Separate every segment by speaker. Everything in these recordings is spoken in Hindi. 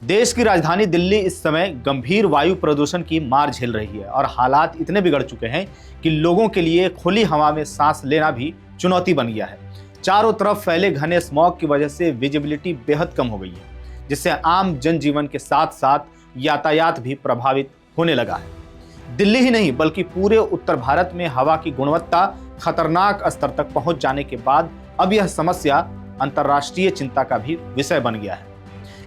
Speaker 1: देश की राजधानी दिल्ली इस समय गंभीर वायु प्रदूषण की मार झेल रही है और हालात इतने बिगड़ चुके हैं कि लोगों के लिए खुली हवा में सांस लेना भी चुनौती बन गया है। चारों तरफ फैले घने स्मॉग की वजह से विजिबिलिटी बेहद कम हो गई है, जिससे आम जनजीवन के साथ साथ यातायात भी प्रभावित होने लगा है। दिल्ली ही नहीं बल्कि पूरे उत्तर भारत में हवा की गुणवत्ता खतरनाक स्तर तक पहुंच जाने के बाद अब यह समस्या अंतर्राष्ट्रीय चिंता का भी विषय बन गया है।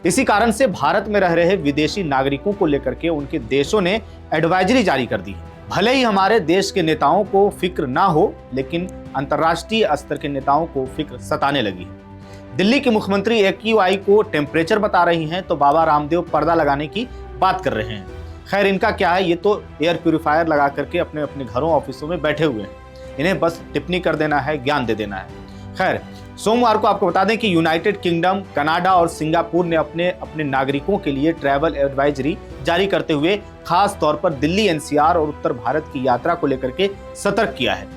Speaker 1: इसी कारण से भारत में रह रहे विदेशी नागरिकों को लेकर के उनके देशों ने एडवाइजरी जारी कर दी है। भले ही हमारे देश के नेताओं को फिक्र ना हो, लेकिन अंतर्राष्ट्रीय स्तर के नेताओं को फिक्र सताने लगी है। दिल्ली की मुख्यमंत्री AQI को टेम्परेचर बता रही हैं तो बाबा रामदेव पर्दा लगाने की बात कर रहे हैं। खैर, इनका क्या है, ये तो एयर प्यूरिफायर लगा करके अपने अपने घरों ऑफिसों में बैठे हुए हैं। इन्हें बस टिप्पणी कर देना है, ज्ञान दे देना है। खैर, सोमवार को आपको बता दें कि यूनाइटेड किंगडम, कनाडा और सिंगापुर ने अपने नागरिकों के लिए ट्रैवल एडवाइजरी जारी करते हुए खास तौर पर दिल्ली, NCR और उत्तर भारत की यात्रा को लेकर के सतर्क किया है।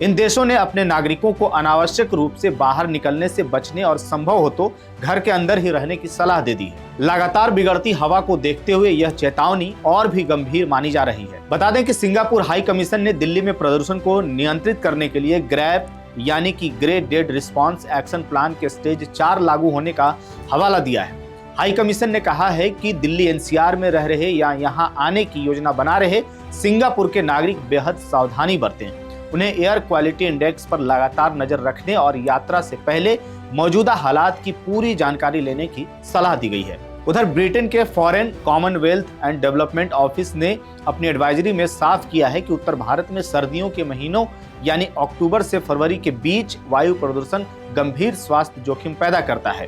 Speaker 1: इन देशों ने अपने नागरिकों को अनावश्यक रूप से बाहर निकलने से बचने और संभव हो तो घर के अंदर ही रहने की सलाह दे दी है। लगातार बिगड़ती हवा को देखते हुए यह चेतावनी और भी गंभीर मानी जा रही है। बता दें कि सिंगापुर हाई कमीशन ने दिल्ली में प्रदूषण को नियंत्रित करने के लिए ग्रैप यानी कि ग्रेडेड रिस्पांस एक्शन प्लान के स्टेज 4 लागू होने का हवाला दिया है। हाई कमीशन ने कहा है कि दिल्ली, NCR में रह रहे या यहां आने की योजना बना रहे सिंगापुर के नागरिक बेहद सावधानी बरतें। उन्हें एयर क्वालिटी इंडेक्स पर लगातार नजर रखने और यात्रा से पहले मौजूदा हालात की पूरी जानकारी लेने की सलाह दी गई है। उधर ब्रिटेन के foreign, Commonwealth and development office ने अपनी एडवाइजरी में साफ किया है कि उत्तर भारत में सर्दियों के महीनों यानी अक्टूबर से फरवरी के बीच वायु प्रदूषण गंभीर स्वास्थ्य जोखिम पैदा करता है।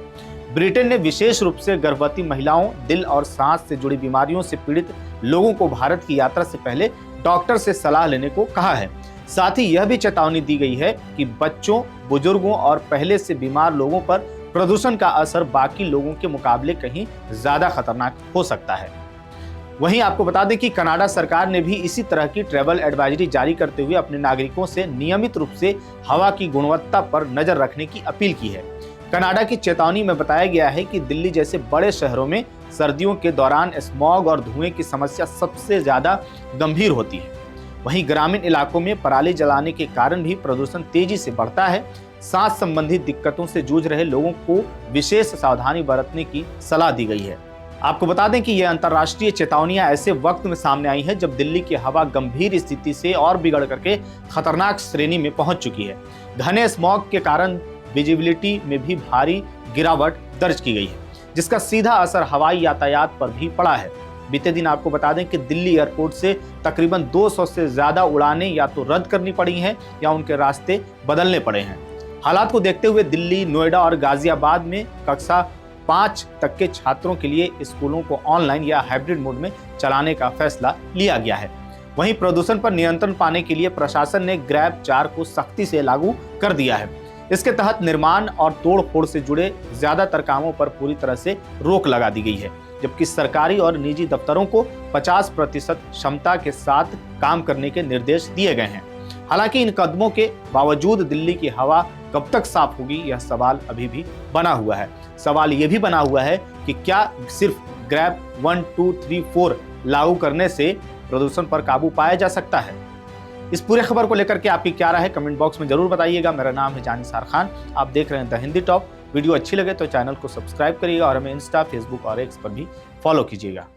Speaker 1: ब्रिटेन ने विशेष रूप से गर्भवती महिलाओं, दिल और सांस से जुड़ी बीमारियों से पीड़ित लोगों को भारत की यात्रा से पहले डॉक्टर से सलाह लेने को कहा है। साथ ही यह भी चेतावनी दी गई है कि बच्चों, बुजुर्गों और पहले से बीमार लोगों पर प्रदूषण का असर बाकी लोगों के मुकाबले कहीं ज्यादा खतरनाक हो सकता है। वहीं आपको बता दें कि कनाडा सरकार ने भी इसी तरह की ट्रैवल एडवाइजरी जारी करते हुए अपने नागरिकों से नियमित रूप से हवा की गुणवत्ता पर नजर रखने की अपील की है। कनाडा की चेतावनी में बताया गया है कि दिल्ली जैसे बड़े शहरों में सर्दियों के दौरान स्मॉग और धुएं की समस्या सबसे ज्यादा गंभीर होती है। वहीं ग्रामीण इलाकों में पराली जलाने के कारण भी प्रदूषण तेजी से बढ़ता है। सांस संबंधी दिक्कतों से जूझ रहे लोगों को विशेष सावधानी बरतने की सलाह दी गई है। आपको बता दें कि यह अंतर्राष्ट्रीय चेतावनियां ऐसे वक्त में सामने आई है जब दिल्ली की हवा गंभीर स्थिति से और बिगड़ करके खतरनाक श्रेणी में पहुंच चुकी है। घने स्मॉग के कारण विजिबिलिटी में भी भारी गिरावट दर्ज की गई है, जिसका सीधा असर हवाई यातायात पर भी पड़ा है। बीते दिन आपको बता दें कि दिल्ली एयरपोर्ट से तकरीबन 200 से ज्यादा उड़ानें या तो रद्द करनी पड़ी हैं या उनके रास्ते बदलने पड़े हैं। हालात को देखते हुए दिल्ली, नोएडा और गाजियाबाद में कक्षा 5 तक के छात्रों के लिए स्कूलों को ऑनलाइन या हाइब्रिड मोड में चलाने का फैसला लिया गया है। वहीं प्रदूषण पर नियंत्रण पाने के लिए प्रशासन ने ग्रैप 4 को सख्ती से लागू कर दिया है। इसके तहत निर्माण और तोड़-फोड़ से जुड़े ज्यादातर कामों पर पूरी तरह से रोक लगा दी गई है, जबकि सरकारी और निजी दफ्तरों को 50% क्षमता के साथ काम करने के निर्देश दिए गए हैं। हालांकि इन कदमों के बावजूद दिल्ली की हवा कब तक साफ होगी, यह सवाल अभी भी बना हुआ है। सवाल यह भी बना हुआ है कि क्या सिर्फ ग्रैप 1, 2, 3, 4 लागू करने से प्रदूषण पर काबू पाया जा सकता है। इस पूरे खबर को लेकर के आपकी क्या राय है, कमेंट बॉक्स में जरूर बताइएगा। मेरा नाम है जानिसार खान, आप देख रहे हैं द हिंदी टॉप। वीडियो अच्छी लगे तो चैनल को सब्सक्राइब करिएगा और हमें इंस्टा, फेसबुक और एक्स पर भी फॉलो कीजिएगा।